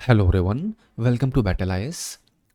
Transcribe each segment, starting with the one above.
Hello everyone, welcome to battle IAS.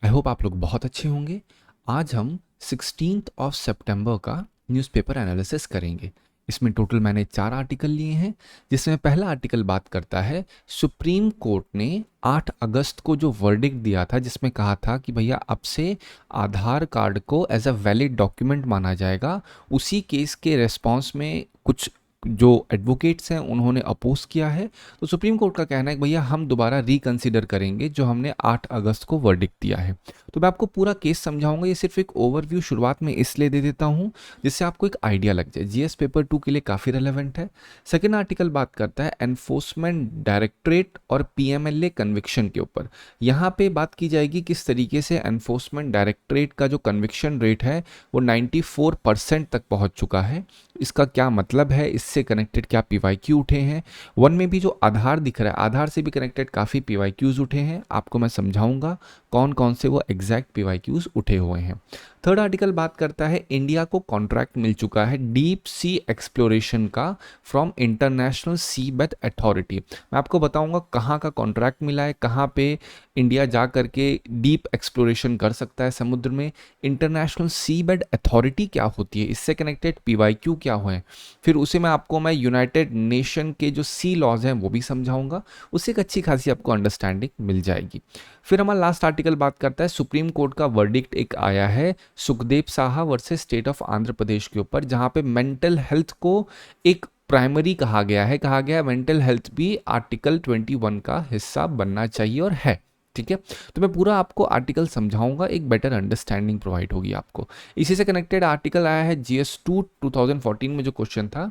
I hope आप लोग बहुत अच्छे होंगे। आज हम 16th ऑफ सितंबर का न्यूज़पेपर एनालिसिस करेंगे। इसमें टोटल मैंने 4 आर्टिकल लिए हैं, जिसमें पहला आर्टिकल बात करता है सुप्रीम कोर्ट ने 8 अगस्त को जो वर्डिक्ट दिया था, जिसमें कहा था कि भैया अब से आधार कार्ड को एज अ वैलिड डॉक्यूमेंट माना जाएगा। उसी केस के रेस्पॉन्स में कुछ जो एडवोकेट्स हैं उन्होंने अपोज किया है। तो सुप्रीम कोर्ट का कहना है कि भैया हम दोबारा रिकंसिडर करेंगे जो हमने 8 अगस्त को वर्डिक्ट दिया है। तो मैं आपको पूरा केस समझाऊंगा। ये सिर्फ एक ओवरव्यू शुरुआत में इसलिए दे देता हूँ जिससे आपको एक आइडिया लग जाए। जीएस पेपर 2 के लिए काफ़ी रेलेवेंट है। सेकेंड आर्टिकल बात करता है एनफोर्समेंट डायरेक्टरेट और पीएमएलए कन्विक्शन के ऊपर। यहाँ पे बात की जाएगी किस तरीके से एनफोर्समेंट डायरेक्टरेट का जो कन्विक्शन रेट है वो 94% तक पहुँच चुका है। इसका क्या मतलब है, इससे कनेक्टेड क्या पीवाईक्यू उठे हैं। वन में भी जो आधार दिख रहा है, आधार से भी कनेक्टेड काफ़ी पीवाईक्यूज उठे हैं। आपको मैं समझाऊंगा कौन कौन से वो एग्जैक्ट पीवाईक्यूज उठे हुए हैं। थर्ड आर्टिकल बात करता है इंडिया को कॉन्ट्रैक्ट मिल चुका है डीप सी एक्सप्लोरेशन का from international sea bed authority. मैं आपको बताऊंगा कहाँ का कॉन्ट्रैक्ट मिला है, कहाँ पे इंडिया जा करके डीप एक्सप्लोरेशन कर सकता है समुद्र में। इंटरनेशनल सी बेड अथॉरिटी क्या होती है, इससे कनेक्टेड पीवाईक्यू क्या हुए। फिर उसे मैं यूनाइटेड नेशन के जो सी लॉज हैं वो भी समझाऊंगा। उससे एक अच्छी खासी आपको अंडरस्टैंडिंग मिल जाएगी। फिर हमारा लास्ट आर्टिकल बात करता है सुप्रीम कोर्ट का वर्डिक्ट एक आया है Sukhdev Saha versus state of Andhra Pradesh के ऊपर, जहां पे मेंटल हेल्थ को एक प्राइमरी कहा गया है मेंटल हेल्थ भी आर्टिकल 21 का हिस्सा बनना चाहिए और है। ठीक है, तो मैं पूरा आपको आर्टिकल समझाऊंगा, एक बेटर अंडरस्टैंडिंग प्रोवाइड होगी आपको। इसी से कनेक्टेड आर्टिकल आया है जीएस 2 2014 में जो क्वेश्चन था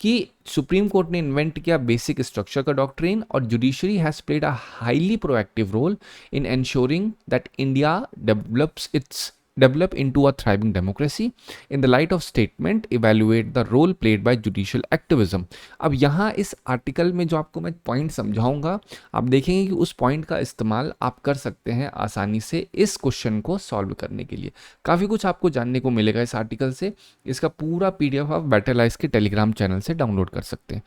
कि सुप्रीम कोर्ट ने इन्वेंट किया बेसिक स्ट्रक्चर का डॉक्ट्रिन और judiciary has played a highly proactive role in ensuring that India develop into a thriving democracy. In the light of statement, evaluate the role played by judicial activism. अब यहाँ इस article में जो आपको मैं point समझाऊंगा, आप देखेंगे कि उस पॉइंट का इस्तेमाल आप कर सकते हैं आसानी से इस क्वेश्चन को सॉल्व करने के लिए। काफ़ी कुछ आपको जानने को मिलेगा इस आर्टिकल से। इसका पूरा पीडीएफ आप बैटलाइज के टेलीग्राम चैनल से डाउनलोड कर सकते हैं।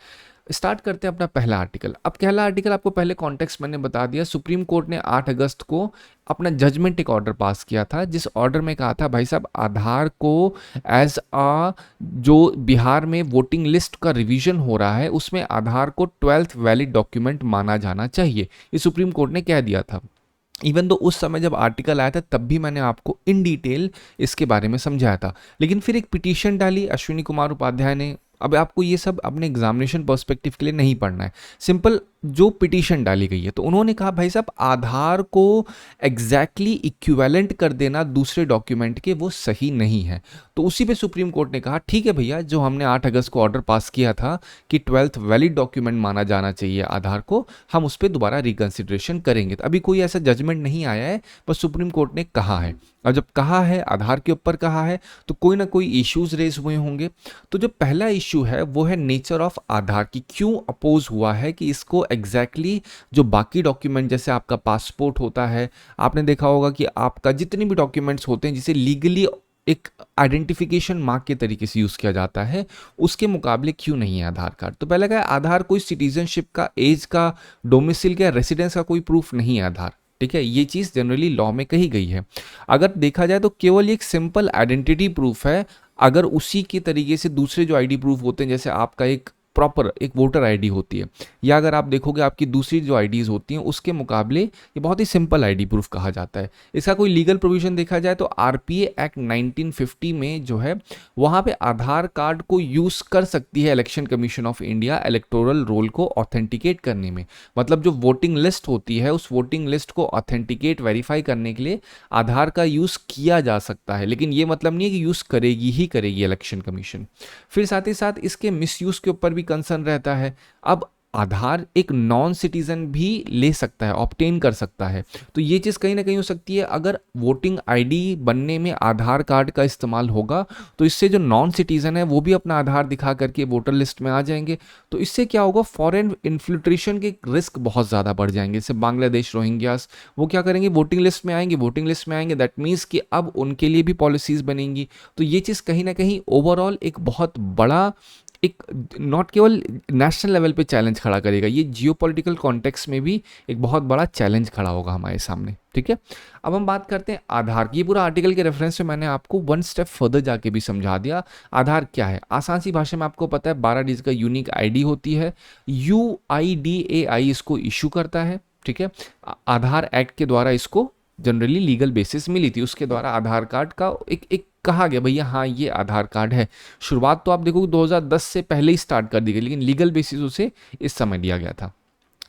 स्टार्ट करते हैं अपना पहला आर्टिकल। अब पहला आर्टिकल आपको पहले कॉन्टेक्स्ट मैंने बता दिया। सुप्रीम कोर्ट ने 8 अगस्त को अपना जजमेंट एक ऑर्डर पास किया था, जिस ऑर्डर में कहा था भाई साहब आधार को एज आ जो बिहार में वोटिंग लिस्ट का रिवीजन हो रहा है उसमें आधार को 12th वैलिड डॉक्यूमेंट माना जाना चाहिए। ये सुप्रीम कोर्ट ने कह दिया था। इवन तो उस समय जब आर्टिकल आया था तब भी मैंने आपको इन डिटेल इसके बारे में समझाया था, लेकिन फिर एक पिटीशन डाली अश्विनी कुमार उपाध्याय ने। अब आपको ये सब अपने एग्जामिनेशन पर्सपेक्टिव के लिए नहीं पढ़ना है, सिंपल जो पिटीशन डाली गई है तो उन्होंने कहा भाई साहब आधार को एग्जैक्टली इक्विवेलेंट कर देना दूसरे डॉक्यूमेंट के वो सही नहीं है। तो उसी पे सुप्रीम कोर्ट ने कहा ठीक है भैया, जो हमने 8 अगस्त को ऑर्डर पास किया था कि 12th वैलिड डॉक्यूमेंट माना जाना चाहिए आधार को, हम उस पर दोबारा रिकंसिडरेशन करेंगे। तो अभी कोई ऐसा जजमेंट नहीं आया है, बस सुप्रीम कोर्ट ने कहा है। और जब कहा है आधार के ऊपर कहा है तो कोई ना कोई इश्यूज रेज हुए होंगे। तो जो पहला इश्यू है वो है नेचर ऑफ आधार की, क्यों अपोज हुआ है कि इसको एग्जैक्टली जो बाकी डॉक्यूमेंट जैसे आपका पासपोर्ट होता है, आपने देखा होगा कि आपका जितने भी डॉक्यूमेंट्स होते हैं जिसे लीगली एक आइडेंटिफिकेशन मार्क के तरीके से यूज़ किया जाता है, उसके मुकाबले क्यों नहीं है आधार कार्ड। तो पहला क्या है, आधार कोई सिटीजनशिप का, एज का, डोमिसिल का, रेसिडेंस का कोई प्रूफ नहीं है आधार। ठीक है, ये चीज़ जनरली लॉ में कही गई है। अगर देखा जाए तो केवल एक सिंपल आइडेंटिटी प्रूफ है। अगर उसी के तरीके से दूसरे जो आईडी प्रूफ होते हैं, जैसे आपका एक प्रॉपर एक वोटर आईडी होती है, या अगर आप देखोगे आपकी दूसरी जो आईडीज़ होती हैं उसके मुकाबले ये बहुत ही सिंपल आईडी प्रूफ कहा जाता है। इसका कोई लीगल प्रोविजन देखा जाए तो आरपीए एक्ट 1950 में जो है वहाँ पे आधार कार्ड को यूज़ कर सकती है election commission of India electoral roll को ऑथेंटिकेट करने में। मतलब जो वोटिंग लिस्ट होती है उस वोटिंग लिस्ट को ऑथेंटिकेट वेरीफाई करने के लिए आधार का यूज़ किया जा सकता है, लेकिन ये मतलब नहीं है कि यूज़ करेगी ही करेगी इलेक्शन कमीशन। फिर साथ ही साथ इसके मिसयूज़ के ऊपर भी कंसर्न रहता है। अब आधार एक नॉन सिटीजन भी ले सकता है, ऑब्टेन कर सकता है, तो ये चीज़ कहीं ना कहीं हो सकती है। अगर वोटिंग आईडी बनने में आधार कार्ड का इस्तेमाल होगा तो इससे जो नॉन सिटीजन है वो भी अपना आधार दिखा करके वोटर लिस्ट में आ जाएंगे। तो इससे क्या होगा, फॉरेन इन्फिल्ट्रेशन के रिस्क बहुत ज़्यादा बढ़ जाएंगे। जैसे बांग्लादेश रोहिंग्यास, वो क्या करेंगे, वोटिंग लिस्ट में आएंगे, वोटिंग लिस्ट में आएंगे, दैट मीन्स कि अब उनके लिए भी पॉलिसीज़ बनेंगी। तो ये चीज़ कहीं ना कहीं ओवरऑल एक बहुत बड़ा एक नॉट केवल नेशनल लेवल पे चैलेंज खड़ा करेगा, ये जियोपॉलिटिकल कॉन्टेक्स्ट में भी एक बहुत बड़ा चैलेंज खड़ा होगा हमारे सामने। ठीक है, अब हम बात करते हैं आधार की। ये पूरा आर्टिकल के रेफरेंस में मैंने आपको वन स्टेप फर्दर जाके भी समझा दिया। आधार क्या है, आसान सी भाषा में आपको पता है 12 डिजिट का यूनिक आईडी होती है, UIDAI इसको इशू करता है। ठीक है, आधार एक्ट के द्वारा इसको जनरली लीगल बेसिस मिली थी, उसके द्वारा आधार कार्ड का एक कहा गया भैया हाँ ये आधार कार्ड है। शुरुआत तो आप देखो 2010 से पहले ही स्टार्ट कर दी गई, लेकिन लीगल बेसिस उसे इस समय दिया गया था।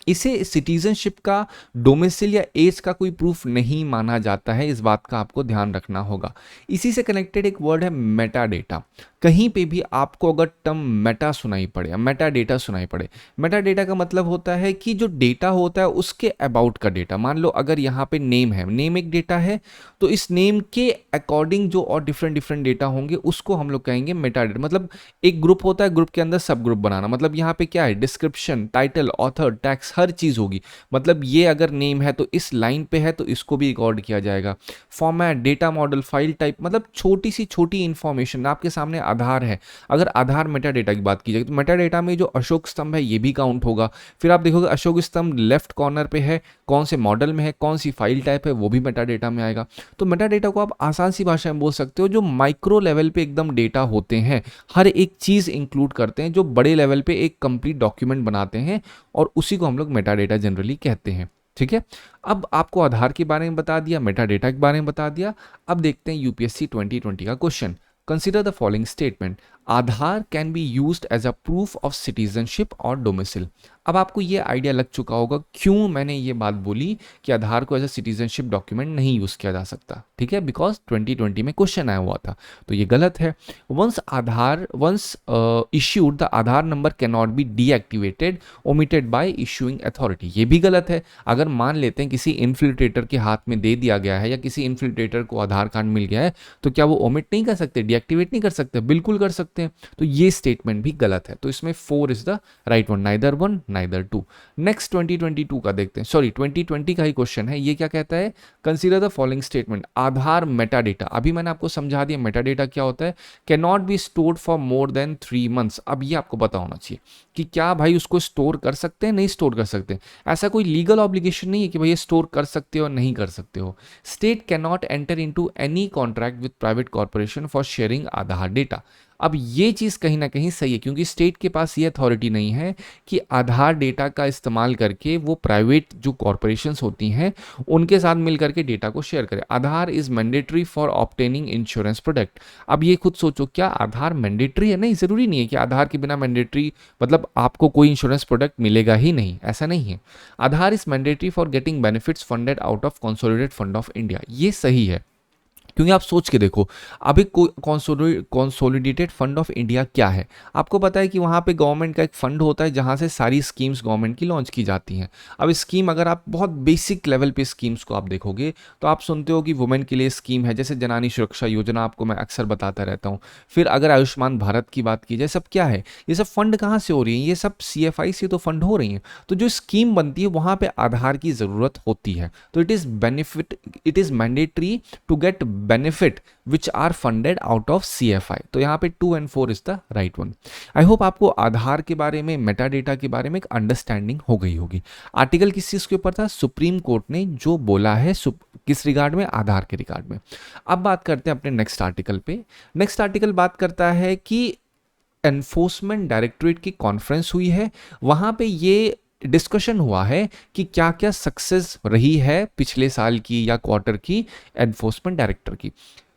इसे सिटीजनशिप का, डोमिसाइल या एज का कोई प्रूफ नहीं माना जाता है, इस बात का आपको ध्यान रखना होगा। इसी से कनेक्टेड एक वर्ड है मेटा डेटा। कहीं पे भी आपको अगर टर्म मेटा सुनाई पड़े या मेटा डेटा सुनाई पड़े, मेटा डेटा का मतलब होता है कि जो डेटा होता है उसके अबाउट का डेटा। मान लो अगर यहाँ पे नेम है, नेम एक डेटा है, तो इस नेम के अकॉर्डिंग जो और डिफरेंट डेटा होंगे उसको हम लोग कहेंगे मेटा डेटा। मतलब एक ग्रुप होता है, ग्रुप के अंदर सब ग्रुप बनाना, मतलब यहाँ पे क्या है, डिस्क्रिप्शन, टाइटल, ऑथर, टैक्स, हर चीज होगी। मतलब ये अगर नेम है तो इस लाइन पे है तो इसको भी रिकॉर्ड किया जाएगा। Format, data model, file type, मतलब छोटी सी छोटी इंफॉर्मेशन। आपके सामने आधार है, अगर आधार मेटा डेटा की बात की जाए तो मेटा डेटा में जो अशोक स्तंभ है ये भी काउंट होगा। फिर आप देखोगे अशोक स्तंभ लेफ्ट कॉर्नर पे है, कौन से मॉडल में है, कौन सी फाइल टाइप है, वो भी मेटा डेटा में आएगा। तो मेटा डेटा को आप आसान सी भाषा में बोल सकते हो जो माइक्रो लेवल पे एकदम डेटा होते हैं, हर एक चीज इंक्लूड करते हैं, जो बड़े लेवल पे एक कंप्लीट डॉक्यूमेंट बनाते हैं, और उसी को हम लोग मेटा डेटा जनरली कहते हैं। ठीक है, अब आपको आधार के बारे में बता दिया, मेटा डेटा के बारे में बता दिया। अब देखते हैं यूपीएससी 2020 का question. Consider the following statement, Aadhaar can be used as a proof of citizenship और डोमिसाइल। अब आपको ये आइडिया लग चुका होगा क्यों मैंने ये बात बोली कि आधार को एज अ सिटीजनशिप डॉक्यूमेंट नहीं यूज किया जा सकता। ठीक है, बिकॉज 2020 में क्वेश्चन आया हुआ था, तो ये गलत है। Once issued the Aadhaar number can not be deactivated omitted by issuing authority, ये भी गलत है। अगर मान लेते हैं किसी इन्फिल्ट्रेटर के हाथ में दे दिया गया है या किसी इन्फिल्ट्रेटर को आधार कार्ड मिल गया है, तो क्या वो ओमिट नहीं कर सकते, डीएक्टिवेट नहीं कर सकते? बिल्कुल कर सकते हैं। तो ये स्टेटमेंट भी गलत है, तो इसमें 4 is the right one, neither 1 neither 2। Next 2022 का देखते हैं, सॉरी 2020 का ही क्वेश्चन है। ये क्या कहता है, consider the following statement, Aadhaar Meta data, अभी मैंने आपको समझा दिया मेटा डेटा क्या होता है, can not be stored for more than 3 months. अब ये आपको पता होना चाहिए कि क्या भाई उसको स्टोर कर सकते हैं, नहीं स्टोर कर सकते। ऐसा कोई लीगल ऑब्लिगेशन नहीं है कि भाई ये स्टोर कर सकते हो नहीं कर सकते हो। State can not enter into any contract with private corporation for sharing Aadhaar data. अब ये चीज़ कहीं ना कहीं सही है, क्योंकि स्टेट के पास ये अथॉरिटी नहीं है कि आधार डेटा का इस्तेमाल करके वो प्राइवेट जो कॉरपोरेशंस होती हैं उनके साथ मिल करके डेटा को शेयर करे। Aadhaar is mandatory for obtaining insurance product. अब ये खुद सोचो, क्या आधार मैंडेटरी है? नहीं, ज़रूरी नहीं है कि आधार के बिना मैंडेटरी मतलब आपको कोई इंश्योरेंस प्रोडक्ट मिलेगा ही नहीं, ऐसा नहीं है। Aadhaar is mandatory for getting benefits funded out of consolidated fund of India, ये सही है। क्योंकि आप सोच के देखो, अभी कंसोलिडेटेड फंड ऑफ इंडिया क्या है? आपको पता है कि वहाँ पे गवर्नमेंट का एक फंड होता है जहाँ से सारी स्कीम्स गवर्नमेंट की लॉन्च की जाती हैं। अब स्कीम अगर आप बहुत बेसिक लेवल पे स्कीम्स को आप देखोगे तो आप सुनते हो कि वुमेन के लिए स्कीम है, जैसे जनानी सुरक्षा योजना, आपको मैं अक्सर बताता रहता हूँ। फिर अगर आयुष्मान भारत की बात की जाए, सब क्या है, ये सब फंड कहाँ से हो रही है? ये सब CFI से तो फंड हो रही हैं। तो जो स्कीम बनती है वहाँ पे आधार की ज़रूरत होती है। तो it is mandatory to get benefit which are funded out of CFI। तो यहाँ पे 2 and 4 is the right one. I hope आपको आधार के बारे में, मेटा डेटा के बारे में एक अंडरस्टैंडिंग हो गई होगी। आर्टिकल किस चीज़ के ऊपर था? सुप्रीम कोर्ट ने जो बोला है किस रिगार्ड में? आधार के रिगार्ड में। अब बात करते हैं अपने नेक्स्ट आर्टिकल पे। नेक्स्ट आर्टिकल बात करता है कि एनफोर्समेंट डायरेक्टरेट की कॉन्फ्रेंस हुई है, वहां पे ये डिस्कशन हुआ है कि क्या क्या सक्सेस रही है पिछले साल की या क्वार्टर की एनफोर्समेंट डायरेक्टर की।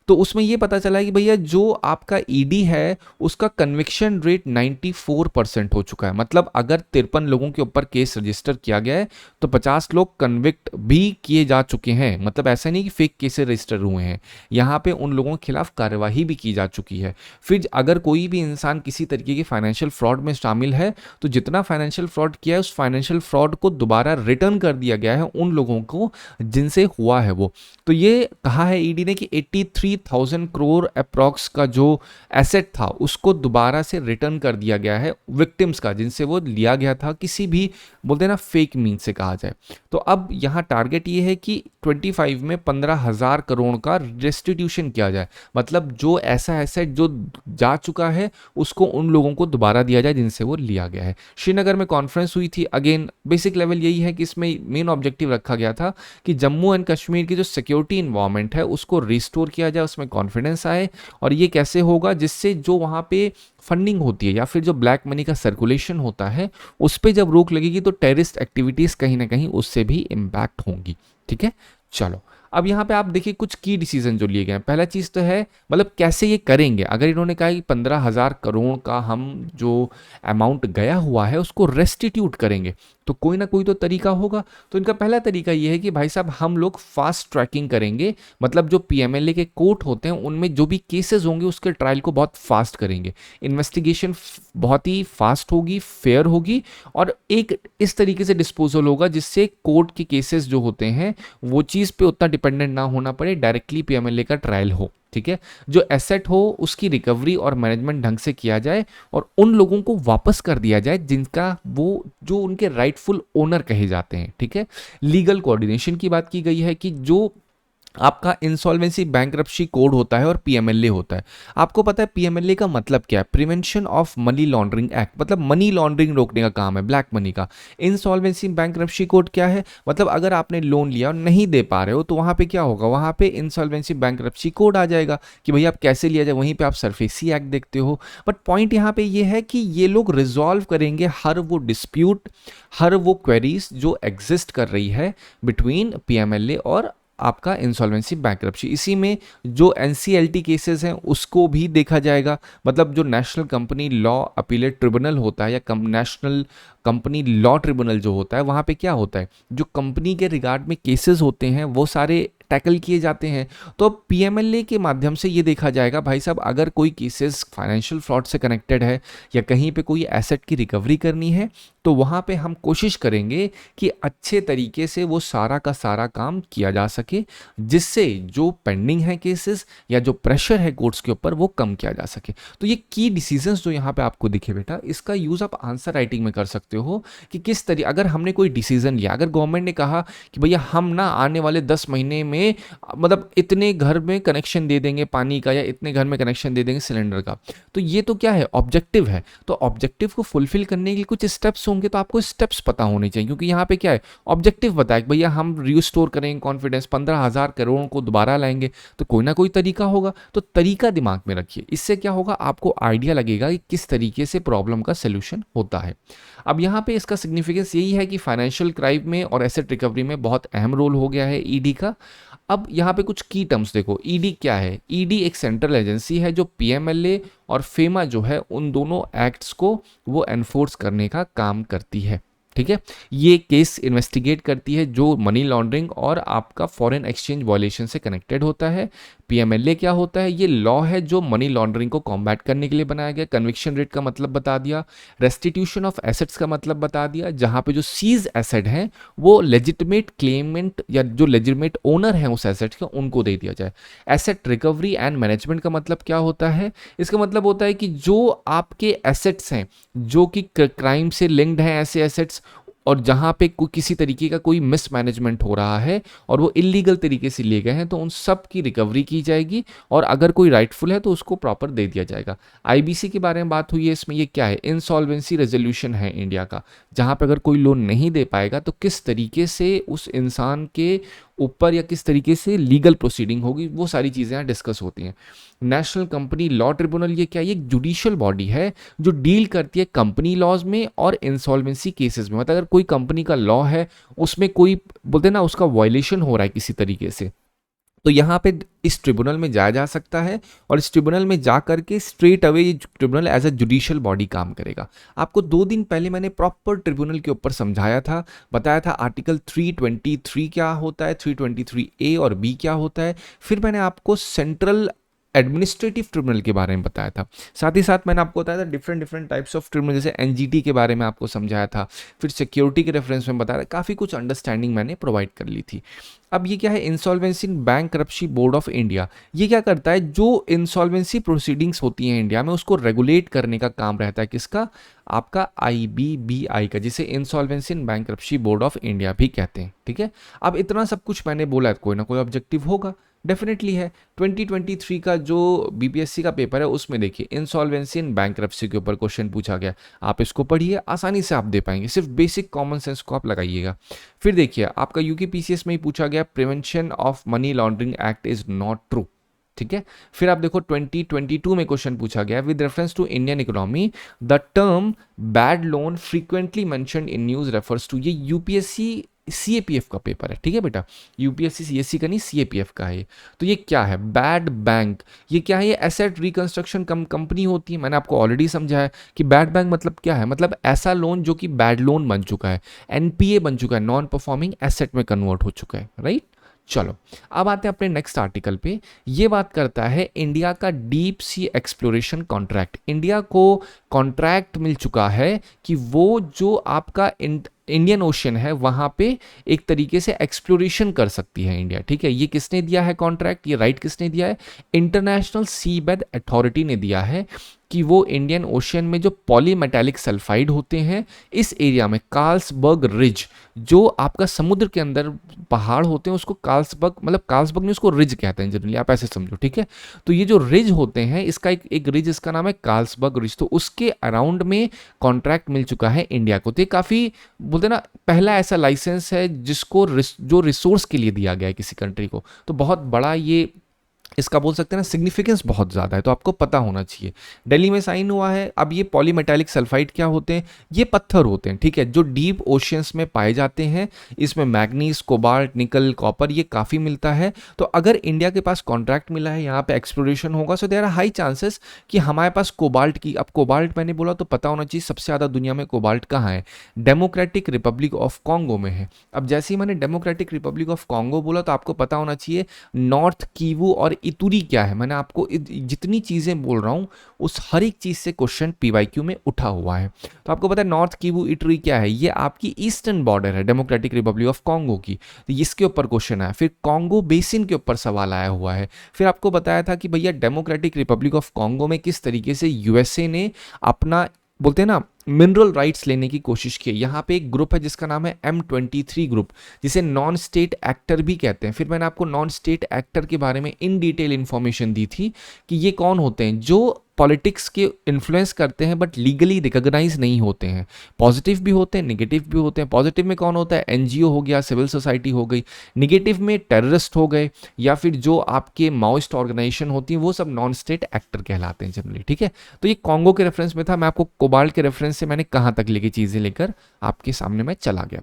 तो उसमें ये पता चला कि भैया जो आपका ईडी है उसका कन्विक्शन रेट 94% हो चुका है। मतलब अगर 53 लोगों के ऊपर केस रजिस्टर किया गया है तो 50 लोग कन्विक्ट भी किए जा चुके हैं। मतलब ऐसा नहीं कि फेक केसेस रजिस्टर हुए हैं, यहाँ पे उन लोगों के खिलाफ कार्यवाही भी की जा चुकी है। फिर अगर कोई भी इंसान किसी तरीके की फाइनेंशियल फ्रॉड में शामिल है तो जितना फाइनेंशियल फ्रॉड किया है उस फाइनेंशियल फ्रॉड को दोबारा रिटर्न कर दिया गया है उन लोगों को जिनसे हुआ है वो। तो ये कहा है ईडी ने कि 83 50,000 करोड़ अप्रॉक्स का जो एसेट था उसको दोबारा से रिटर्न कर दिया गया है विक्टिम्स का, जिनसे वो लिया गया था किसी भी बोलते हैं ना फेक मीन से कहा जाए। तो अब यहाँ टारगेट ये है कि 25 में 15,000 करोड़ का रेस्टिट्यूशन किया जाए, मतलब जो ऐसा एसेट जो जा चुका है उसको उन लोगों को दोबारा दिया जाए जिनसे वो लिया गया है। श्रीनगर में कॉन्फ्रेंस हुई थी, अगेन बेसिक लेवल यही है कि इसमें मेन ऑब्जेक्टिव रखा गया था कि जम्मू एंड कश्मीर की जो सिक्योरिटी इन्वायरमेंट है उसको रिस्टोर किया जाए, उसमें कॉन्फिडेंस आए। और ये कैसे होगा, जिससे जो वहाँ पे फंडिंग होती है या फिर जो ब्लैक मनी का सर्कुलेशन होता है उस पर जब रोक लगेगी तो टेररिस्ट एक्टिविटीज़ कहीं ना कहीं उससे भी इम्पैक्ट होंगी। ठीक है, चलो अब यहाँ पे आप देखिए कुछ की डिसीजन जो लिए गए हैं। पहला चीज़ तो है मतलब कैसे ये करेंगे। अगर इन्होंने कहा कि 15,000 करोड़ का हम जो अमाउंट गया हुआ है उसको रेस्टिट्यूट करेंगे तो कोई ना कोई तो तरीका होगा। तो इनका पहला तरीका ये है कि भाई साहब हम लोग फास्ट ट्रैकिंग करेंगे, मतलब जो पीएमएलए के कोर्ट होते हैं उनमें जो भी केसेस होंगे उसके ट्रायल को बहुत फास्ट करेंगे, इन्वेस्टिगेशन बहुत ही फास्ट होगी, फेयर होगी और एक इस तरीके से डिस्पोजल होगा जिससे कोर्ट के केसेस जो होते हैं वो चीज़ पे उतना डिपेंडेंट ना होना पड़े, डायरेक्टली पीएमएलए का ट्रायल हो। ठीक है, जो एसेट हो उसकी रिकवरी और मैनेजमेंट ढंग से किया जाए और उन लोगों को वापस कर दिया जाए जिनका वो जो उनके राइटफुल ओनर कहे जाते हैं। ठीक है, लीगल कोऑर्डिनेशन की बात की गई है कि जो आपका इंसॉल्वेंसी बैंक्रप्सी कोड होता है और पीएमएलए होता है। आपको पता है पीएमएलए का मतलब क्या है? Prevention of money laundering act, मतलब मनी लॉन्ड्रिंग रोकने का काम है, ब्लैक मनी का। इंसॉल्वेंसी बैंक्रप्सी कोड क्या है? मतलब अगर आपने लोन लिया और नहीं दे पा रहे हो तो वहां पे क्या होगा, वहां पे इंसॉल्वेंसी बैंक्रप्सी कोड आ जाएगा कि भैया आप कैसे लिया जाए, वहीं पे आप सरफेसी एक्ट देखते हो। बट पॉइंट यहाँ पे ये है कि ये लोग रिजॉल्व करेंगे हर वो डिस्प्यूट, हर वो क्वेरीज जो एग्जिस्ट कर रही है बिटवीन पीएमएलए और आपका इंसॉल्वेंसी बैंक्रप्सी। इसी में जो एनसीएलटी केसेस हैं उसको भी देखा जाएगा, मतलब जो national company law appellate tribunal होता है या नेशनल कंपनी लॉ ट्रिब्यूनल जो होता है वहाँ पे क्या होता है, जो कंपनी के रिगार्ड में केसेस होते हैं वो सारे टैकल किए जाते हैं। तो पीएमएलए के माध्यम से ये देखा जाएगा भाई साहब अगर कोई केसेस फाइनेंशियल फ्रॉड से कनेक्टेड है या कहीं पे कोई एसेट की रिकवरी करनी है तो वहाँ पे हम कोशिश करेंगे कि अच्छे तरीके से वो सारा का सारा काम किया जा सके, जिससे जो पेंडिंग है केसेस या जो प्रेशर है कोर्ट्स के ऊपर वो कम किया जा सके। तो ये की डिसीजंस जो यहाँ पे आपको दिखे बेटा, इसका यूज़ आप आंसर राइटिंग में कर सकते हो कि किस तरीके, अगर हमने कोई डिसीजन लिया, अगर गवर्नमेंट ने कहा कि भैया हम ना आने वाले 10 महीने में मतलब इतने घर में कनेक्शन दे देंगे पानी का या इतने घर में कनेक्शन दे देंगे सिलेंडर का, तो ये तो क्या है, ऑब्जेक्टिव है। तो ऑब्जेक्टिव को फुलफिल करने के लिए कुछ स्टेप्स होंगे, तो आपको स्टेप्स पता होने चाहिए, क्योंकि यहाँ पे क्या है, ऑब्जेक्टिव बताया कि भैया हम रिस्टोर करेंगे कॉन्फिडेंस, 15,000 करोड़ को दोबारा लाएंगे, तो कोई ना कोई तरीका होगा। तो तरीका दिमाग में रखिए, इससे क्या होगा, आपको आइडिया लगेगा कि किस तरीके से प्रॉब्लम का सोल्यूशन होता है। अब यहाँ पे इसका सिग्निफिकेंस यही है कि फाइनेंशियल क्राइम में और एसेट रिकवरी में बहुत अहम रोल हो गया है ईडी का। अब यहाँ पे कुछ की टर्म्स देखो, ईडी क्या है? ईडी एक सेंट्रल एजेंसी है जो पीएमएलए और फेमा जो है उन दोनों एक्ट्स को वो एनफोर्स करने का काम करती है। ठीक है, ये केस इन्वेस्टिगेट करती है जो मनी लॉन्ड्रिंग और आपका फॉरेन एक्सचेंज वायलेशन से कनेक्टेड होता है। पीएमएलए क्या होता है? ये लॉ है जो मनी लॉन्ड्रिंग को कॉम्बैट करने के लिए बनाया गया। कन्विक्शन रेट का मतलब बता दिया, रेस्टिट्यूशन ऑफ एसेट्स का मतलब बता दिया, जहां पे जो सीज एसेट है वो लेजिटिमेट क्लेमेंट या जो लेजिटिमेट ओनर है उस एसेट का उनको दे दिया जाए। एसेट रिकवरी एंड मैनेजमेंट का मतलब क्या होता है? इसका मतलब होता है कि जो आपके एसेट्स हैं जो कि क्राइम से लिंक्ड हैं, ऐसे एसेट्स और जहां पे किसी तरीके का कोई मिसमैनेजमेंट हो रहा है और वो इलीगल तरीके से लिए गए हैं, तो उन सब की रिकवरी की जाएगी और अगर कोई राइटफुल है तो उसको प्रॉपर दे दिया जाएगा। आईबीसी के बारे में बात हुई है, इसमें ये क्या है, इंसॉल्वेंसी रेजोल्यूशन है इंडिया का, जहां पे अगर कोई लोन नहीं दे पाएगा तो किस तरीके से उस इंसान के ऊपर या किस तरीके से लीगल प्रोसीडिंग होगी, वो सारी चीज़ें यहाँ डिस्कस होती हैं। नेशनल कंपनी लॉ ट्रिब्यूनल, ये क्या है, ये एक जुडिशियल बॉडी है जो डील करती है कंपनी लॉज में और इंसॉल्वेंसी केसेस में। मतलब अगर कोई कंपनी का लॉ है उसमें कोई बोलते हैं ना उसका वायलेशन हो रहा है किसी तरीके से, तो यहाँ पे इस ट्रिब्यूनल में जाया जा सकता है और इस ट्रिब्यूनल में जा करके स्ट्रेट अवे ये tribunal as a judicial body काम करेगा। आपको 2 दिन पहले मैंने प्रॉपर ट्रिब्यूनल के ऊपर समझाया था, बताया था आर्टिकल 323 क्या होता है, 323A और B क्या होता है। फिर मैंने आपको सेंट्रल एडमिनिस्ट्रेटिव ट्रिब्यूनल के बारे में बताया था। साथ ही साथ मैंने आपको बताया था different different types of tribunal, जैसे एनजीटी के बारे में आपको समझाया था, फिर सिक्योरिटी के रेफरेंस में बताया था, काफ़ी कुछ अंडरस्टैंडिंग मैंने प्रोवाइड कर ली थी। अब ये क्या है, insolvency in bankruptcy board of India. ये क्या करता है, जो इंसॉल्वेंसी प्रोसीडिंग्स होती हैं इंडिया में उसको रेगुलेट करने का काम रहता है किसका, आपका IBBI का, जिसे insolvency in bankruptcy board of India भी कहते हैं। ठीक है, अब इतना सब कुछ मैंने बोला, कोई ना कोई ऑब्जेक्टिव होगा, डेफिनेटली है। 2023 का जो बीपीएससी का पेपर है उसमें देखिए इंसॉल्वेंसी इन बैंक्रप्सी के ऊपर क्वेश्चन पूछा गया, आप इसको पढ़िए, आसानी से आप दे पाएंगे, सिर्फ बेसिक कॉमन सेंस को आप लगाइएगा। फिर देखिए आपका यूकेपीसीएस में ही पूछा गया, prevention of money laundering act is not true. ठीक है, फिर आप देखो 2022 में क्वेश्चन पूछा गया, with reference to Indian economy the term bad loan frequently mentioned in news refers to. ये यूपीएससी सीएपीएफ का पेपर है। ठीक है बेटा, यूपीएससी सीएससी का नहीं, सीएपीएफ का है ये। तो ये क्या है, बैड बैंक, ये क्या है, ये एसेट रिकंस्ट्रक्शन कंपनी होती है। मैंने आपको ऑलरेडी समझाया है कि बैड बैंक मतलब क्या है, मतलब ऐसा लोन जो कि बैड लोन बन चुका है, एनपीए बन चुका है, नॉन परफॉर्मिंग एसेट में कन्वर्ट हो चुका है, राइट। चलो अब आते हैं अपने नेक्स्ट आर्टिकल पे। ये बात करता है इंडिया का deep sea exploration contract. India को कॉन्ट्रैक्ट मिल चुका है कि वो जो आपका इंडियन ओशन है वहां पे एक तरीके से एक्सप्लोरेशन कर सकती है इंडिया। ठीक है, ये किसने दिया है कॉन्ट्रैक्ट, ये राइट किसने दिया है, इंटरनेशनल सीबेड अथॉरिटी ने दिया है कि वो इंडियन ओशन में जो पॉलीमेटालिक सल्फाइड होते हैं इस एरिया में, कार्ल्सबर्ग रिज, जो आपका समुद्र के अंदर पहाड़ होते हैं उसको कार्ल्सबर्ग, मतलब कार्ल्सबर्ग नहीं, उसको रिज कहते हैं जनरली, आप ऐसे समझो। ठीक है, तो ये जो रिज होते हैं, इसका एक रिज, इसका नाम है कार्ल्सबर्ग रिज, तो उसके अराउंड में कॉन्ट्रैक्ट मिल चुका है इंडिया को। तो ये काफ़ी बोलते हैं ना, पहला ऐसा लाइसेंस है जिसको जो रिसोर्स के लिए दिया गया है किसी कंट्री को, तो बहुत बड़ा ये इसका बोल सकते हैं ना सिग्निफिकेंस बहुत ज़्यादा है, तो आपको पता होना चाहिए। दिल्ली में साइन हुआ है। अब ये पॉलीमेटालिक सल्फाइड क्या होते हैं, ये पत्थर होते हैं, ठीक है, जो डीप ओशियंस में पाए जाते हैं। इसमें मैग्नीज, कोबाल्ट, निकल, कॉपर ये काफ़ी मिलता है। तो अगर इंडिया के पास कॉन्ट्रैक्ट मिला है, यहाँ पे एक्सप्लोरेशन होगा, so there are high chances कि हमारे पास कोबाल्ट की, अब कोबाल्ट मैंने बोला तो पता होना चाहिए सबसे ज़्यादा दुनिया में कोबाल्ट कहाँ है, डेमोक्रेटिक रिपब्लिक ऑफ कॉन्गो में है। अब जैसे ही मैंने डेमोक्रेटिक रिपब्लिक ऑफ कॉन्गो बोला तो आपको पता होना चाहिए नॉर्थ कीवू और इतुरी क्या है। मैंने आपको जितनी चीज़ें बोल रहा हूँ उस हर एक चीज़ से क्वेश्चन पीवाईक्यू में उठा हुआ है। तो आपको पता है नॉर्थ कीवू इटरी क्या है, ये आपकी ईस्टर्न बॉर्डर है डेमोक्रेटिक रिपब्लिक ऑफ कॉन्गो की, तो इसके ऊपर क्वेश्चन आया। फिर कॉन्गो बेसिन के ऊपर सवाल आया हुआ है। फिर आपको बताया था कि भैया डेमोक्रेटिक रिपब्लिक ऑफ कॉन्गो में किस तरीके से यूएसए ने अपना, बोलते हैं ना, मिनरल राइट्स लेने की कोशिश की। यहाँ पे एक ग्रुप है जिसका नाम है M23 ग्रुप, जिसे नॉन स्टेट एक्टर भी कहते हैं। फिर मैंने आपको नॉन स्टेट एक्टर के बारे में इन डिटेल इंफॉर्मेशन दी थी कि ये कौन होते हैं, जो पॉलिटिक्स के इन्फ्लुएंस करते हैं बट लीगली रिकॉग्नाइज नहीं होते हैं। पॉजिटिव भी होते हैं, नेगेटिव भी होते हैं। पॉजिटिव में कौन होता है, एनजीओ हो गया, सिविल सोसाइटी हो गई। नेगेटिव में टेररिस्ट हो गए, या फिर जो आपके माओइस्ट ऑर्गेनाइजेशन होती हैं, वो सब नॉन स्टेट एक्टर कहलाते हैं जनरली। ठीक है, तो ये कॉन्गो के रेफरेंस में था। मैं आपको कोबाल्ट के रेफरेंस से मैंने कहाँ तक लेके चीज़ें लेकर आपके सामने मैं चला गया।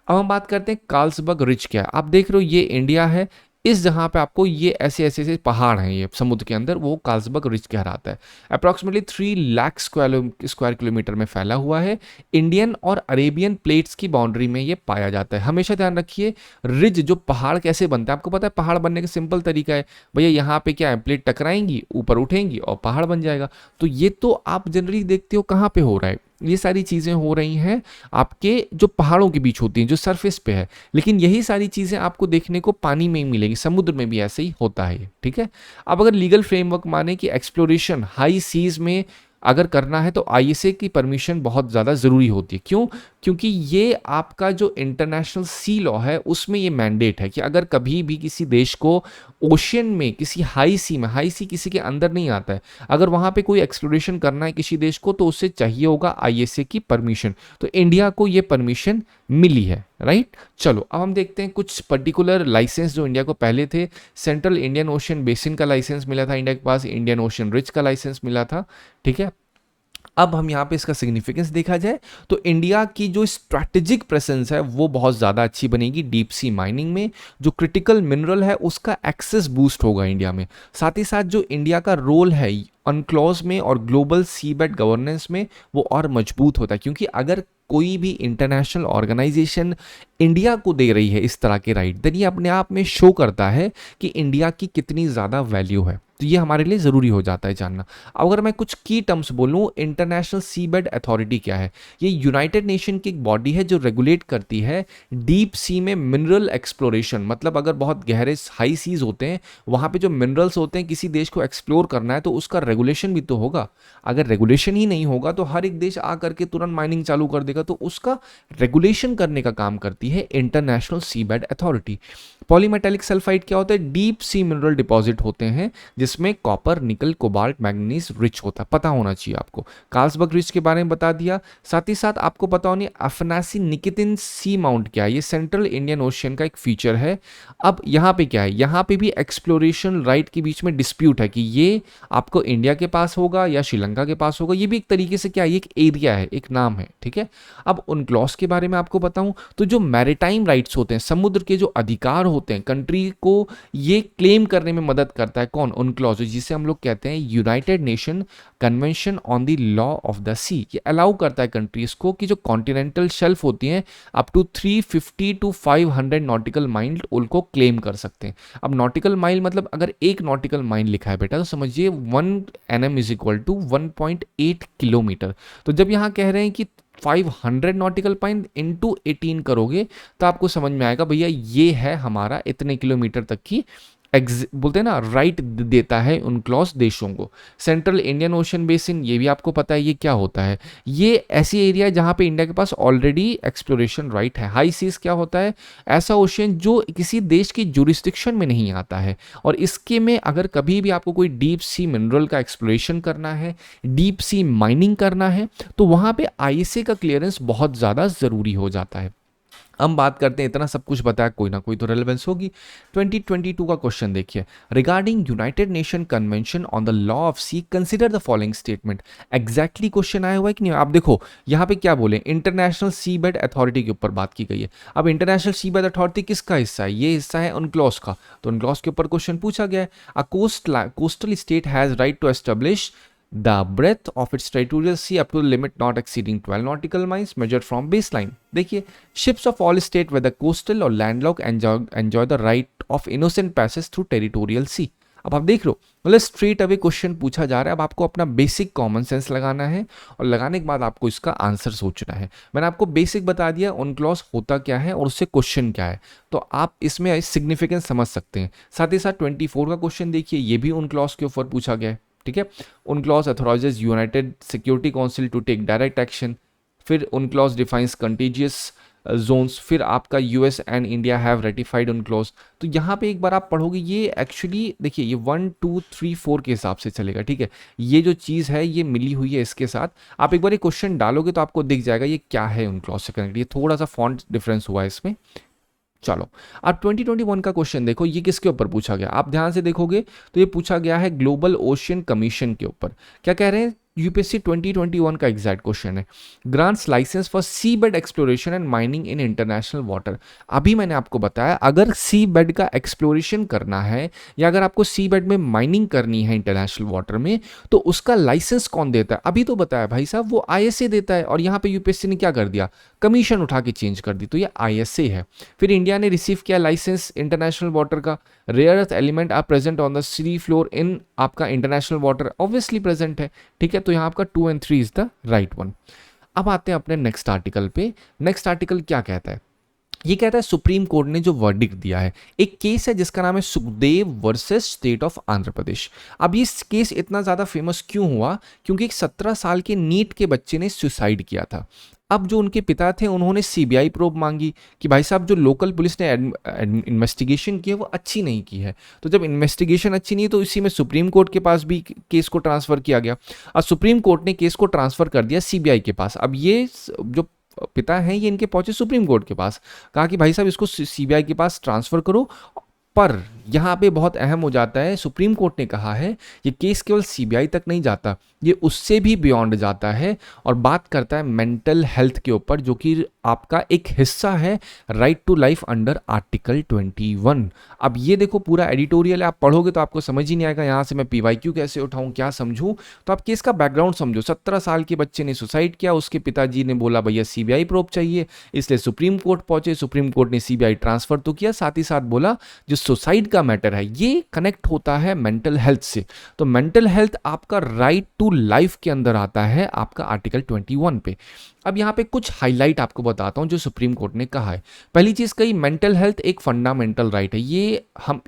अब हम बात करते हैं कार्ल्सबर्ग रिज क्या है। आप देख रहे हो ये इंडिया है, इस जहाँ पे आपको ये ऐसे ऐसे ऐसे पहाड़ हैं ये समुद्र के अंदर, वो कार्ल्सबर्ग रिज कहलाता है। अप्रॉक्सीमेटली 3 लाख स्क्वायर किलोमीटर में फैला हुआ है। इंडियन और अरेबियन प्लेट्स की बाउंड्री में ये पाया जाता है। हमेशा ध्यान रखिए, रिज जो पहाड़ कैसे बनता है, आपको पता है पहाड़ बनने का सिंपल तरीका है, भैया यहाँ पे क्या है, प्लेट टकराएंगी, ऊपर उठेंगी और पहाड़ बन जाएगा। तो ये तो आप जनरली देखते हो कहाँ पे हो रहा है, ये सारी चीज़ें हो रही हैं आपके जो पहाड़ों के बीच होती हैं, जो सरफेस पे है। लेकिन यही सारी चीज़ें आपको देखने को पानी में ही मिलेगी, समुद्र में भी ऐसे ही होता है। ठीक है, अब अगर लीगल फ्रेमवर्क माने कि एक्सप्लोरेशन हाई सीज में अगर करना है तो आईएसए की परमिशन बहुत ज़्यादा ज़रूरी होती है। क्यों? क्योंकि ये आपका जो इंटरनेशनल सी लॉ है उसमें ये मैंडेट है कि अगर कभी भी किसी देश को ओशियन में, किसी हाई सी में, हाई सी किसी के अंदर नहीं आता है, अगर वहाँ पे कोई एक्सप्लोरेशन करना है किसी देश को तो उससे चाहिए होगा आईएसए की परमिशन। तो इंडिया को ये परमिशन मिली है, राइट। चलो अब हम देखते हैं कुछ पर्टिकुलर लाइसेंस जो इंडिया को पहले थे। सेंट्रल इंडियन ओशन बेसिन का लाइसेंस मिला था इंडिया के पास, इंडियन ओशन रिज का लाइसेंस मिला था। ठीक है, अब हम यहाँ पे इसका सिग्निफिकेंस देखा जाए तो इंडिया की जो स्ट्रैटेजिक प्रेजेंस है वो बहुत ज़्यादा अच्छी बनेगी डीप सी माइनिंग में। जो क्रिटिकल मिनरल है उसका एक्सेस बूस्ट होगा इंडिया में। साथ ही साथ जो इंडिया का रोल है अनक्लॉज में और ग्लोबल सीबेड गवर्नेंस में वो और मजबूत होता है, क्योंकि अगर कोई भी इंटरनेशनल ऑर्गेनाइजेशन इंडिया को दे रही है इस तरह के राइट, देन ये अपने आप में शो करता है कि इंडिया की कितनी ज़्यादा वैल्यू है। तो ये हमारे लिए ज़रूरी हो जाता है जानना। अब अगर मैं कुछ की टर्म्स बोलूँ, इंटरनेशनल सी बेड अथॉरिटी क्या है? ये यूनाइटेड नेशन की एक बॉडी है जो रेगुलेट करती है डीप सी में मिनरल एक्सप्लोरेशन। मतलब अगर बहुत गहरे हाई सीज होते हैं, वहाँ पे जो मिनरल्स होते हैं, किसी देश को एक्सप्लोर करना है तो उसका रेगुलेशन भी तो होगा। अगर रेगुलेशन ही नहीं होगा तो हर एक देश आ करके तुरंत माइनिंग चालू कर देगा, तो उसका रेगुलेशन करने का काम करती है international sea bed authority. Polymetallic sulphide क्या होता है? डीप सी मिनरल डिपॉजिट होते हैं जिसमें कॉपर, निकल, कोबाल्ट, मैग्नीज रिच होता है, पता होना चाहिए आपको। कार्लसबर्ग रिच के बारे में बता दिया। साथ ही साथ आपको पता होनी अफनासी निकितिन सी माउंट क्या है? ये सेंट्रल इंडियन ओशियन का एक फीचर है। अब यहाँ पे क्या है? यहाँ पे भी एक्सप्लोरेशन राइट के बीच में डिस्प्यूट है कि ये आपको इंडिया के पास होगा या श्रीलंका के पास होगा। ये भी एक तरीके से क्या है? एक एरिया है, एक नाम है, ठीक है। अब उनक्लॉस के बारे में आपको बताऊं तो जो मैरिटाइम राइट्स होते हैं, समुद्र के जो अधिकार होते हैं, कंट्री को ये क्लेम करने में मदद करता है कौन? उनक्लॉज, जिसे हम लोग कहते हैं United Nation convention on the law of the sea. ये अलाउ करता है कंट्रीज को कि जो कॉन्टिनेंटल शेल्फ होती हैं up to 350 to 500 nautical mile उनको क्लेम कर सकते हैं। अब नॉटिकल माइल मतलब अगर एक नॉटिकल माइल लिखा है बेटा तो समझिए 1 NM is equal to 1.8 kilometre. तो जब यहाँ कह रहे हैं कि 500 नॉटिकल माइल इंटू 18 करोगे तो आपको समझ में आएगा भैया ये है हमारा इतने किलोमीटर तक की बोलते हैं ना राइट देता है उनक्लॉस देशों को। सेंट्रल इंडियन ओशन बेसिन, ये भी आपको पता है ये क्या होता है? ये ऐसी एरिया है जहां पे इंडिया के पास ऑलरेडी एक्सप्लोरेशन राइट है। हाई सीज क्या होता है? ऐसा ओशन जो किसी देश की जुरिस्डिक्शन में नहीं आता है, और इसके में अगर कभी भी आपको कोई डीप सी मिनरल का एक्सप्लोरेशन करना है, डीप सी माइनिंग करना है, तो वहां पे ISA का क्लियरेंस बहुत ज़्यादा ज़रूरी हो जाता है। हम बात करते हैं, इतना सब कुछ बताया, कोई ना कोई तो रेलेवेंस होगी। 2022 का क्वेश्चन देखिए, regarding United Nation convention on the law of sea consider the following statement. Exactly question आया हुआ है कि नहीं? आप देखो यहाँ पे क्या बोले, इंटरनेशनल सी बेड अथॉरिटी के ऊपर बात की गई है। अब इंटरनेशनल सी बेड अथॉरिटी किसका हिस्सा है? ये हिस्सा है उनक्लॉस का। तो उनक्लॉस के ऊपर क्वेश्चन पूछा गया है, a coastal state has right to establish the breadth of its territorial sea up to the limit not exceeding 12 nautical miles measured from baseline। देखिए, ships of all state whether coastal or landlocked enjoy the right of innocent passage through territorial sea। अब आप देख लो, मतलब straight away question पूछा जा रहा है। अब आपको अपना बेसिक कॉमन सेंस लगाना है, और लगाने के बाद आपको इसका आंसर सोचना है। मैंने आपको बेसिक बता दिया उनक्लॉस होता क्या है और उससे क्वेश्चन क्या है, तो आप इसमें सिग्निफिकेंस समझ सकते हैं। साथ ही साथ 24 का क्वेश्चन देखिए, ये भी उनक्लॉस के ऊपर पूछा गया है, ठीक है। UNCLOS authorises United security council to take direct action. फिर उनक्लॉज डिफाइंस कंटीजियस जोन्स। फिर आपका US and India have ratified UNCLOS. तो यहाँ पे एक बार आप पढ़ोगे, ये एक्चुअली देखिए ये 1 2 3 4 के हिसाब से चलेगा, ठीक है। ये जो चीज़ है ये मिली हुई है इसके साथ। आप एक बार ये क्वेश्चन डालोगे तो आपको दिख जाएगा ये क्या है उनक्लॉज से कनेक्ट। ये थोड़ा सा फॉन्ट डिफरेंस हुआ है इसमें। चलो, अब 2021 का क्वेश्चन देखो, ये किसके ऊपर पूछा गया? आप ध्यान से देखोगे तो ये पूछा गया है ग्लोबल ओशियन कमीशन के ऊपर। क्या कह रहे हैं? UPSC 2021 का एग्जैक्ट क्वेश्चन है, grants licence for sea bed exploration and mining in international water. अभी मैंने आपको बताया, अगर सी बेड का एक्सप्लोरेशन करना है या अगर आपको सी बेड में माइनिंग करनी है इंटरनेशनल वाटर में, तो उसका लाइसेंस कौन देता है? अभी तो बताया भाई साहब, वो ISA देता है। और यहाँ पे UPSC ने क्या कर दिया? कमीशन उठा के चेंज कर दी, तो ये ISA है। फिर इंडिया ने रिसीव किया लाइसेंस इंटरनेशनल वाटर का। Rare earth element are present on the sea floor in आपका इंटरनेशनल वाटर, ऑब्वियसली प्रेजेंट है, ठीक है। तो यहाँ आपका 2 और 3 इज द राइट वन। अब आते हैं अपने नेक्स्ट आर्टिकल पे। नेक्स्ट आर्टिकल क्या कहता है? ये कहता है सुप्रीम कोर्ट ने जो वर्डिक्ट दिया है, एक केस है जिसका नाम है Sukhdev versus state of Andhra Pradesh. अब ये केस इतना ज़्यादा फेमस क्यों हुआ? क्योंकि एक 17 साल के नीट के बच्चे ने सुसाइड किया था। अब जो उनके पिता थे उन्होंने CBI प्रोब मांगी कि भाई साहब जो लोकल पुलिस ने इन्वेस्टिगेशन की है वो अच्छी नहीं की है। तो जब इन्वेस्टिगेशन अच्छी नहीं तो इसी में सुप्रीम कोर्ट के पास भी केस को ट्रांसफ़र किया गया, और सुप्रीम कोर्ट ने केस को ट्रांसफ़र कर दिया CBI के पास। अब ये जो पिता हैं ये इनके पहुंचे सुप्रीम कोर्ट के पास, कहा कि भाई साहब इसको CBI के पास ट्रांसफ़र करो। पर यहाँ पे बहुत अहम हो जाता है, सुप्रीम कोर्ट ने कहा है ये केस केवल CBI तक नहीं जाता, ये उससे भी बियॉन्ड जाता है और बात करता है मेंटल हेल्थ के ऊपर, जो कि आपका एक हिस्सा है right to life under article 21। अब ये देखो पूरा एडिटोरियल आप पढ़ोगे तो आपको समझ ही नहीं आएगा यहाँ से मैं पीवाईक्यू कैसे उठाऊं, क्या समझूं। तो आप केस का बैकग्राउंड समझो। 17 साल के बच्चे ने सुसाइड किया, उसके पिताजी ने बोला भैया सीबीआई प्रोब चाहिए, इसलिए सुप्रीम कोर्ट पहुंचे। सुप्रीम कोर्ट ने सीबीआई ट्रांसफर तो किया, साथ ही साथ बोला जो सुसाइड का मैटर है ये कनेक्ट होता है मेंटल हेल्थ से। तो मेंटल हेल्थ आपका राइट टू लाइफ के अंदर आता है आपका आर्टिकल 21 पे। अब यहाँ पे कुछ हाईलाइट आपको बताता हूँ जो सुप्रीम कोर्ट ने कहा है। पहली चीज कही, मेंटल हेल्थ एक फंडामेंटल राइट है। ये हम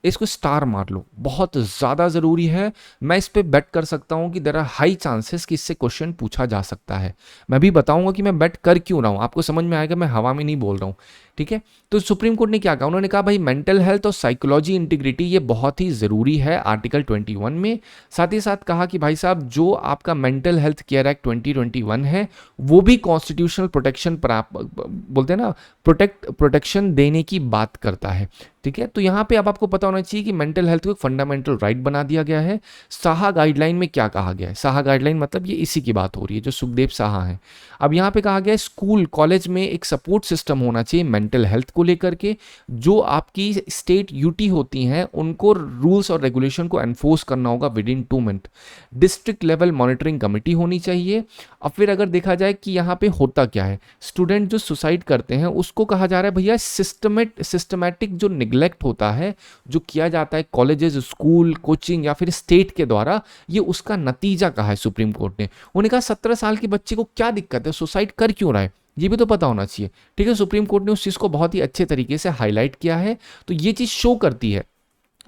इसको स्टार मार लो, बहुत ज़्यादा ज़रूरी है। मैं इस पे बेट कर सकता हूँ कि देयर आर हाई चांसेस कि इससे क्वेश्चन पूछा जा सकता है। मैं भी बताऊंगा कि मैं बेट कर क्यों रहा हूँ, आपको समझ में आएगा, मैं हवा में नहीं बोल रहा हूँ। ठीक है, तो सुप्रीम कोर्ट ने क्या कहा, उन्होंने कहा भाई मेंटल हेल्थ और साइकोलॉजी इंटीग्रिटी ये बहुत ही ज़रूरी है आर्टिकल 21 में। साथ ही साथ कहा कि भाई साहब जो आपका मेंटल हेल्थ केयर एक्ट 2021 है वो भी कॉन्स्टिट्यूशनल प्रोटेक्शन पर आप बोलते हैं ना, प्रोटेक्शन देने की बात करता है। ठीक है, तो यहाँ पे अब आपको पता होना चाहिए कि मेंटल हेल्थ को एक फंडामेंटल राइट बना दिया गया है। साहा गाइडलाइन में क्या कहा गया है, साहा गाइडलाइन मतलब ये इसी की बात हो रही है जो सुखदेव साहा है। अब यहाँ पे कहा गया है स्कूल कॉलेज में एक सपोर्ट सिस्टम होना चाहिए मेंटल हेल्थ को लेकर के। जो आपकी स्टेट यूटी होती हैं उनको रूल्स और रेगुलेशन को एनफोर्स करना होगा with in 2 month. District level monitoring committee होनी चाहिए। अब फिर अगर देखा जाए कि यहाँ पे होता क्या है, स्टूडेंट जो सुसाइड करते हैं उसको कहा जा रहा है भैया सिस्टमेटिक जो निग्लेक्ट होता है जो किया जाता है कॉलेजेस, स्कूल, कोचिंग या फिर स्टेट के द्वारा, ये उसका नतीजा कहा है सुप्रीम कोर्ट ने। उन्होंने कहा 17 साल के बच्चे को क्या दिक्कत है, सुसाइड कर क्यों रहा है, ये भी तो पता होना चाहिए। ठीक है, सुप्रीम कोर्ट ने उस चीज को बहुत ही अच्छे तरीके से हाईलाइट किया है। तो ये चीज शो करती है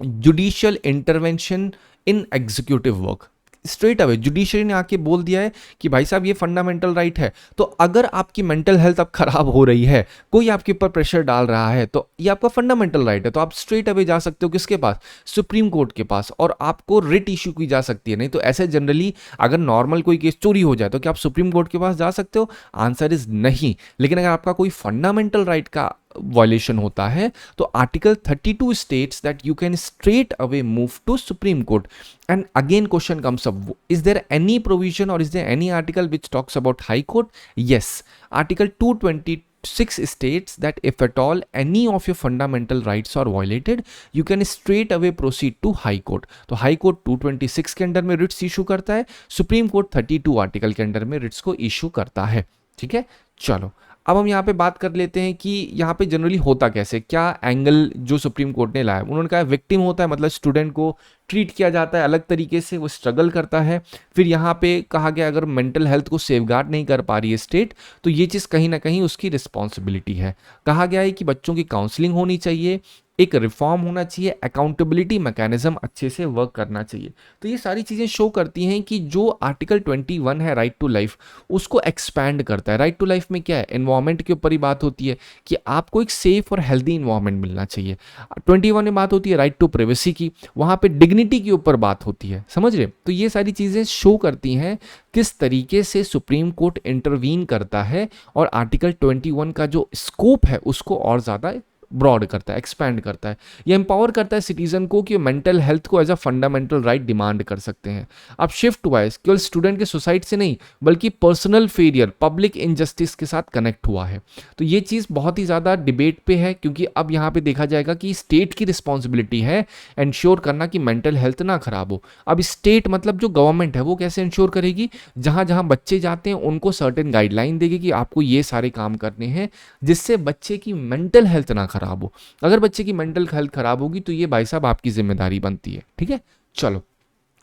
जुडिशियल इंटरवेंशन इन executive work. Straight away judiciary ने आके बोल दिया है कि भाई साहब ये फंडामेंटल राइट है। तो अगर आपकी मेंटल हेल्थ अब खराब हो रही है, कोई आपके ऊपर प्रेशर डाल रहा है, तो ये आपका फंडामेंटल राइट है। तो आप स्ट्रेट अवे जा सकते हो किसके पास, सुप्रीम कोर्ट के पास, और आपको रिट इशू की जा सकती है। नहीं तो ऐसे जनरली अगर नॉर्मल कोई केस चोरी हो जाए तो क्या आप सुप्रीम कोर्ट के पास जा सकते हो, आंसर इज नहीं। लेकिन अगर आपका कोई फंडामेंटल राइट का वायलेशन होता है तो article 32 states that you can straight away move to supreme court. And again question comes up, is there any provision और is there any article which talks about high court? Yes, article 226 states that if at all any of your fundamental rights are violated you can straight away proceed to high court। तो high court 226 के under में Ritz issue करता है, supreme court 32 article के under में Ritz को issue करता है। ठीक है, चलो अब हम यहाँ पे बात कर लेते हैं कि यहाँ पे जनरली होता कैसे, क्या एंगल जो सुप्रीम कोर्ट ने लाया। उन्होंने कहा विक्टिम होता है, मतलब स्टूडेंट को ट्रीट किया जाता है अलग तरीके से, वो स्ट्रगल करता है। फिर यहाँ पे कहा गया अगर मेंटल हेल्थ को सेफगार्ड नहीं कर पा रही है स्टेट तो ये चीज़ कहीं ना कहीं उसकी रिस्पॉन्सिबिलिटी है। कहा गया है कि बच्चों की काउंसलिंग होनी चाहिए, एक रिफॉर्म होना चाहिए, अकाउंटेबिलिटी मैकेनिज्म अच्छे से वर्क करना चाहिए। तो ये सारी चीज़ें शो करती हैं कि जो आर्टिकल 21 है राइट टू लाइफ उसको एक्सपैंड करता है। राइट टू लाइफ में क्या है, एनवायरनमेंट के ऊपर ही बात होती है कि आपको एक सेफ और हेल्दी इन्वायरमेंट मिलना चाहिए। 21 में बात होती है राइट टू प्राइवेसी की, वहाँ पे डिग्निटी के ऊपर बात होती है, समझ रहे। तो ये सारी चीज़ें शो करती हैं किस तरीके से सुप्रीम कोर्ट इंटरवीन करता है और आर्टिकल 21 का जो स्कोप है उसको और ज़्यादा ब्रॉड करता है, एक्सपैंड करता है। ये एम्पावर करता है सिटीजन को कि मेंटल हेल्थ को as a fundamental right demand कर सकते हैं। अब शिफ्ट हुआ है केवल स्टूडेंट के सुसाइड से नहीं बल्कि पर्सनल फेलियर, पब्लिक इनजस्टिस के साथ कनेक्ट हुआ है। तो ये चीज़ बहुत ही ज़्यादा डिबेट पे है क्योंकि अब यहाँ पे देखा जाएगा कि स्टेट की रिस्पॉन्सिबिलिटी है इंश्योर करना कि मेंटल हेल्थ ना खराब हो। अब स्टेट मतलब जो गवर्नमेंट है वो कैसे इंश्योर करेगी, जहाँ जहाँ बच्चे जाते हैं उनको सर्टेन गाइडलाइन देगी कि आपको ये सारे काम करने हैं जिससे बच्चे की मेंटल हेल्थ ना खराब हो। अगर बच्चे की मेंटल हेल्थ खराब होगी तो ये भाई साहब आपकी जिम्मेदारी बनती है। ठीक है, चलो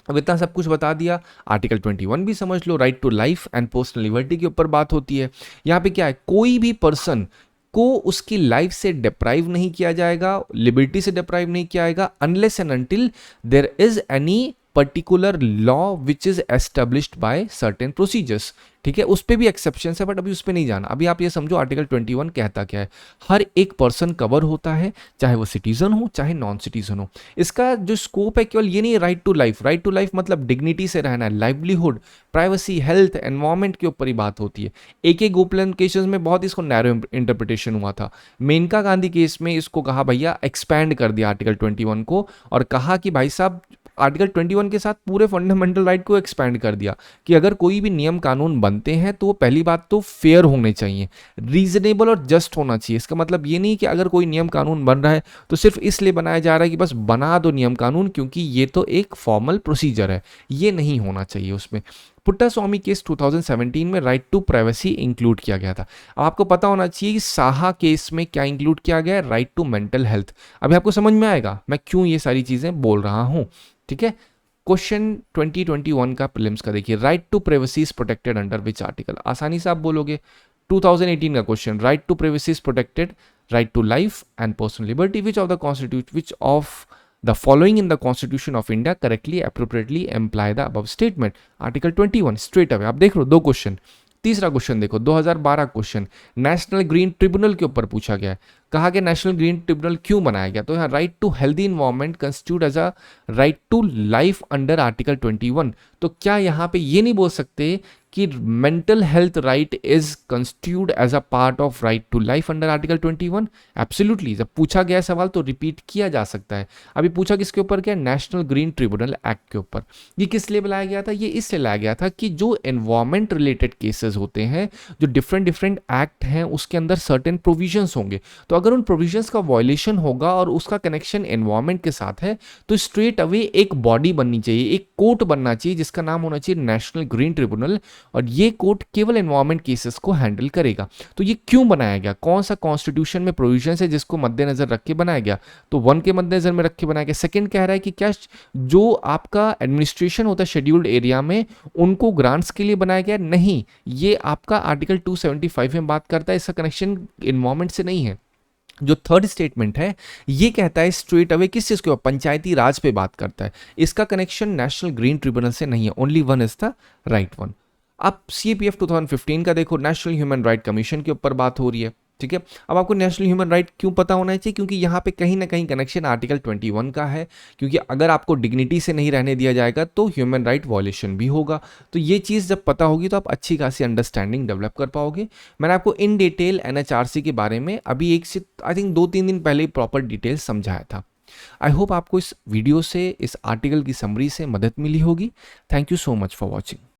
अब इतना सब कुछ बता दिया, आर्टिकल 21 भी समझ लो, right to life and personal liberty के ऊपर बात होती है। यहाँ पे क्या है, कोई भी पर्सन को उसकी लाइफ से डिप्राइव नहीं किया जाएगा, लिबर्टी से डिप्राइव नहीं किया जाएगा unless and until there is any particular law which is established by certain procedures. ठीक है, उस पर भी एक्सेप्शन है बट अभी उस पर नहीं जाना। अभी आप ये समझो आर्टिकल 21 कहता क्या है, हर एक पर्सन कवर होता है, चाहे वो सिटीजन हो चाहे नॉन सिटीजन हो। इसका जो स्कोप है केवल ये नहीं, right to life, right to life मतलब डिग्निटी से रहना है, लाइवलीहुड, प्राइवेसी, हेल्थ, एनवायरमेंट के ऊपर ही बात होती है। एक गोपलन केसेस में बहुत इसको नैरो इंटरप्रिटेशन हुआ था। मेनका गांधी केस में इसको कहा भैया एक्सपैंड कर दिया आर्टिकल 21 को और कहा कि भाई साहब आर्टिकल 21 के साथ पूरे फंडामेंटल राइट को एक्सपैंड कर दिया कि अगर कोई भी नियम कानून बनते हैं तो वो पहली बात तो फेयर होने चाहिए, रीजनेबल और जस्ट होना चाहिए। इसका मतलब ये नहीं कि अगर कोई नियम कानून बन रहा है तो सिर्फ इसलिए बनाया जा रहा है कि बस बना दो नियम कानून क्योंकि ये तो एक फॉर्मल प्रोसीजर है, ये नहीं होना चाहिए उसमें। पुट्टास्वामी केस 2017 में राइट टू प्राइवेसी इंक्लूड किया गया था। अब आपको पता होना चाहिए कि साहा केस में क्या इंक्लूड किया गया है, राइट टू मेंटल हेल्थ। अभी आपको समझ में आएगा मैं क्यों ये सारी चीजें बोल रहा हूं, ठीक है। क्वेश्चन 2021 का प्रीलिम्स का देखिए, right to privacy is protected under which article. आसानी से आप बोलोगे 2018 का क्वेश्चन, right to privacy is protected, right to life and personal liberty which of the constitution which of the following in the constitution of India correctly appropriately imply the above statement। Article 21 straight away आप देख लो, दो question. तीसरा question देखो 2012 question, national green tribunal के ऊपर पूछा गया है। कहा गया नेशनल ग्रीन ट्रिब्यूनल क्यों बनाया गया, तो यहाँ right to healthy environment constitute as a right to life under article 21। तो क्या यहाँ पे ये नहीं बोल सकते कि mental health right is constitute as a part of right to life under article 21? Absolutely, जब पूछा गया सवाल तो रिपीट किया जा सकता है। अभी पूछा किसके ऊपर क्या, नेशनल ग्रीन ट्रिब्यूनल एक्ट के ऊपर। ये किस लिए लाया गया था, ये इसलिए लाया गया था कि जो एनवायरमेंट रिलेटेड केसेस होते हैं, जो डिफरेंट डिफरेंट एक्ट हैं उसके अंदर सर्टेन प्रोविजंस होंगे, तो अगर उन प्रोविजंस का वायलेशन होगा और उसका कनेक्शन एनवायरमेंट के साथ है तो स्ट्रेट अवे एक बॉडी बननी चाहिए, एक कोर्ट बनना चाहिए जिसका नाम होना चाहिए नेशनल ग्रीन ट्रिब्यूनल, और ये कोर्ट केवल एनवायरमेंट केसेस को हैंडल करेगा। तो ये क्यों बनाया गया, कौन सा कॉन्स्टिट्यूशन में प्रोविजन है जिसको मद्देनजर रख के बनाया गया, तो 1 के मद्देनजर में रख के बनाया गया। सेकंड कह रहा है कि क्या जो आपका एडमिनिस्ट्रेशन होता है शेड्यूल्ड एरिया में उनको ग्रांट्स के लिए बनाया गया, नहीं, ये आपका आर्टिकल 275 में बात करता है, इसका कनेक्शन एनवायरमेंट से नहीं है। जो थर्ड स्टेटमेंट है ये कहता है स्ट्रेट अवे किस चीज के ऊपर, पंचायती राज पे बात करता है, इसका कनेक्शन नेशनल ग्रीन ट्रिब्यूनल से नहीं है, only one is the right one. अब CPF 2015 का देखो, नेशनल ह्यूमन राइट कमीशन के ऊपर बात हो रही है, ठीक है। अब आपको नेशनल ह्यूमन राइट क्यों पता होना चाहिए, क्योंकि यहाँ पे कहीं ना कहीं कनेक्शन आर्टिकल 21 का है, क्योंकि अगर आपको डिग्निटी से नहीं रहने दिया जाएगा तो ह्यूमन राइट वॉयलेशन भी होगा। तो ये चीज़ जब पता होगी तो आप अच्छी खासी अंडरस्टैंडिंग डेवलप कर पाओगे। मैंने आपको इन डिटेल NHRC के बारे में अभी एक से आई थिंक 2-3 दिन पहले प्रॉपर डिटेल समझाया था। आई होप आपको इस वीडियो से, इस आर्टिकल की समरी से मदद मिली होगी। Thank you so much for watching.